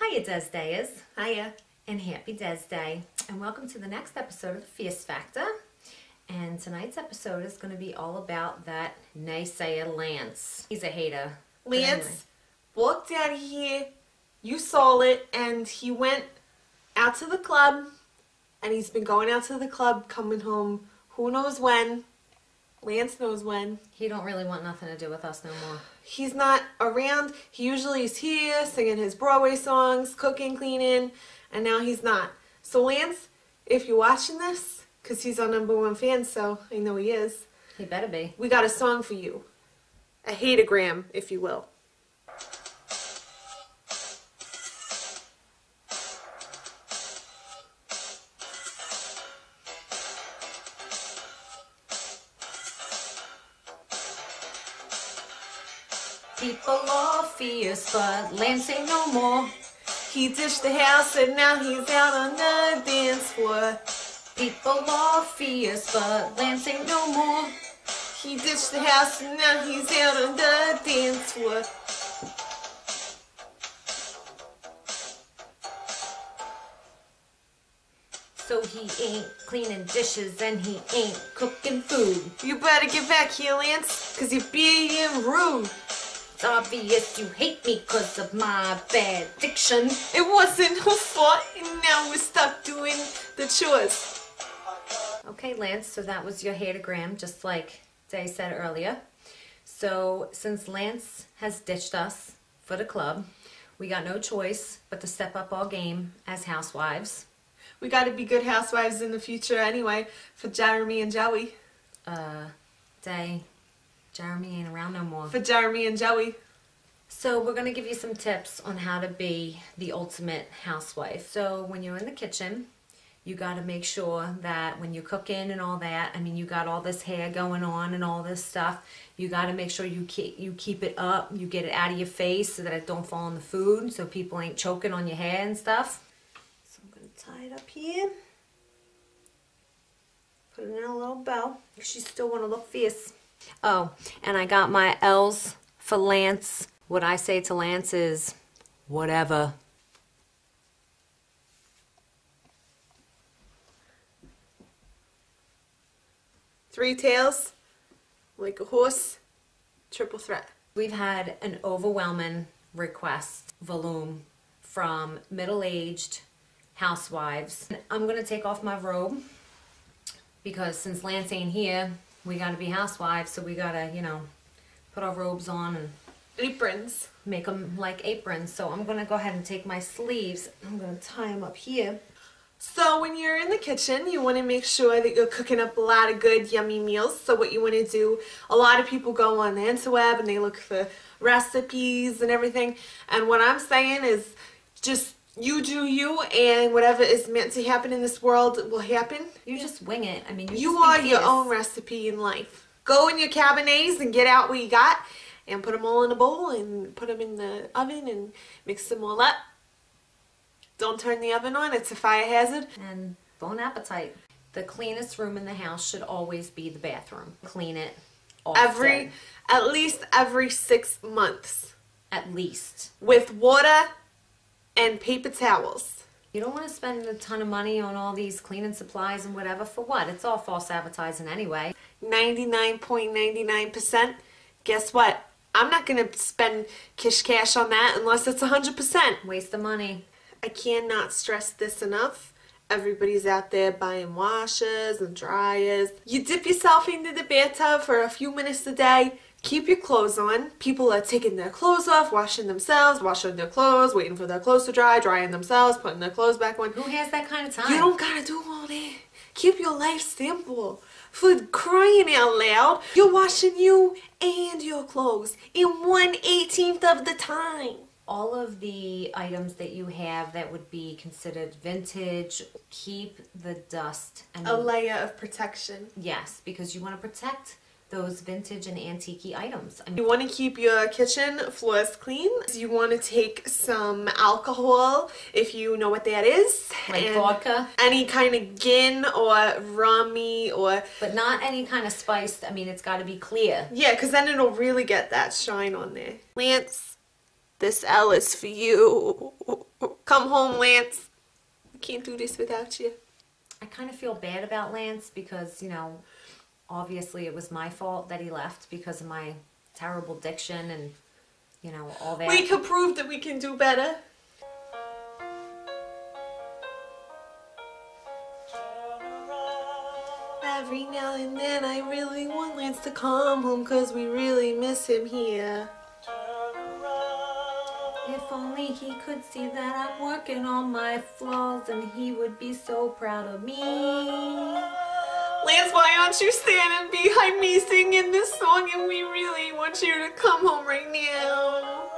Hiya, DezDayers. Hiya. And happy DezDay. And welcome to the next episode of Fierce Factor. And tonight's episode is going to be all about that naysayer Lance. He's a hater. Lance walked out of here, you saw it, and he went out to the club, and he's been going out to the club, coming home, who knows when. Lance knows when. He don't really want nothing to do with us no more. He's not around. He usually is here, singing his Broadway songs, cooking, cleaning, and now he's not. So Lance, if you're watching this, because he's our #1 fan, so I know he is. He better be. We got a song for you. A hatagram, if you will. People are fierce, but Lance ain't no more. He ditched the house and now he's out on the dance floor. People are fierce, but Lance ain't no more. He ditched the house and now he's out on the dance floor. So he ain't cleaning dishes and he ain't cooking food. You better get back here, Lance, cause you're being rude. It's obvious you hate me cause of my bad diction. It wasn't her fault and now we're stuck doing the chores. Okay, Lance, so that was your hatagram, just like Day said earlier. So since Lance has ditched us for the club, we got no choice but to step up our game as housewives. We gotta be good housewives in the future anyway, for Jeremy and Joey. Day, Jeremy ain't around no more. For Jeremy and Joey. So we're going to give you some tips on how to be the ultimate housewife. So when you're in the kitchen, you got to make sure that when you're cooking and all that, I mean, you got all this hair going on and all this stuff, you got to make sure you keep it up, you get it out of your face so that it don't fall on the food, so people ain't choking on your hair and stuff. So I'm going to tie it up here. Put it in a little bow. She still want to look fierce. Oh, and I got my L's for Lance. What I say to Lance is, whatever. Three tails, like a horse, triple threat. We've had an overwhelming request volume from middle-aged housewives. I'm going to take off my robe because since Lance ain't here, we got to be housewives, so we got to, you know, put our robes on and aprons. Make them like aprons. So I'm going to go ahead and take my sleeves. I'm going to tie them up here. So when you're in the kitchen, you want to make sure that you're cooking up a lot of good, yummy meals. So what you want to do, a lot of people go on the interweb and they look for recipes and everything. And what I'm saying is just you do you, and whatever is meant to happen in this world will happen. You just wing it. I mean, you are your own recipe in life. Go in your cabinets and get out what you got and put them all in a bowl and put them in the oven and mix them all up. Don't turn the oven on, it's a fire hazard. And bon appetit. The cleanest room in the house should always be the bathroom. Clean it often. At least every 6 months. At least. With water and paper towels. You don't want to spend a ton of money on all these cleaning supplies and whatever. For what? It's all false advertising anyway. 99.99%. Guess what? I'm not going to spend cash on that unless it's 100%. Waste of money. I cannot stress this enough. Everybody's out there buying washers and dryers. You dip yourself into the bathtub for a few minutes a day. Keep your clothes on. People are taking their clothes off, washing themselves, washing their clothes, waiting for their clothes to dry, drying themselves, putting their clothes back on. Who has that kind of time? You don't gotta do all that. Keep your life simple. For crying out loud, you're washing you and your clothes in 1/18 of the time. All of the items that you have that would be considered vintage, keep the dust. A layer of protection. Yes, because you want to protect those vintage and antique items. You want to keep your kitchen floors clean. You want to take some alcohol, if you know what that is. Like vodka? Any kind of gin or rummy or... But not any kind of spice. I mean, it's got to be clear. Yeah, because then it'll really get that shine on there. Lance, this L is for you. Come home, Lance. We can't do this without you. I kind of feel bad about Lance because, you know, obviously it was my fault that he left because of my terrible diction and, you know, all that. We could prove that we can do better. Every now and then I really want Lance to come home because we really miss him here. If only he could see that I'm working on my flaws and he would be so proud of me. Lance, why aren't you standing behind me singing this song, and we really want you to come home right now.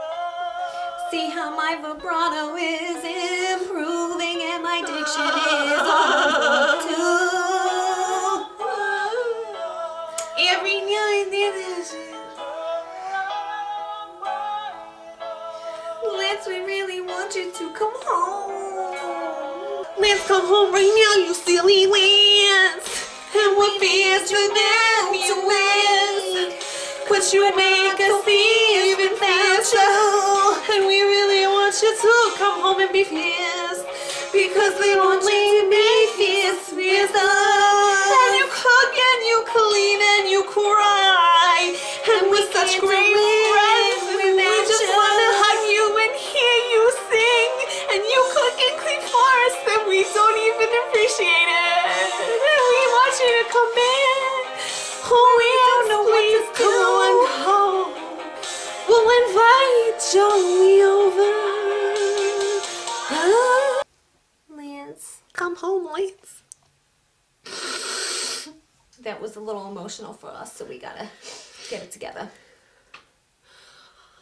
See how my vibrato is improving and my diction is on too. Every now and then Lance, we really want you to come home. Lance, come home right now, you silly Lance. And we're faster than you is. But you make us even faster. And we really want you to come home and be fierce. Because we want you to be fierce with us. And you cook and you clean and you cry. And we're such great friends. We just want to hug you and hear you sing. And you cook and clean for us and we don't even appreciate it. You to come in. Oh, we don't know what to do. Home. We'll invite Joey over. Lance. Come home, Lance. That was a little emotional for us, so we gotta get it together.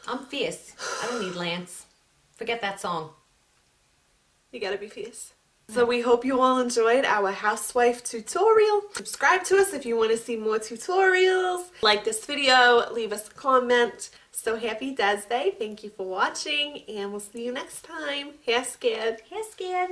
I'm fierce. I don't need Lance. Forget that song. You gotta be fierce. So we hope you all enjoyed our housewife tutorial. Subscribe to us if you want to see more tutorials. Like this video, leave us a comment. So happy DezDay. Thank you for watching and we'll see you next time. Hair scared. Hair scared.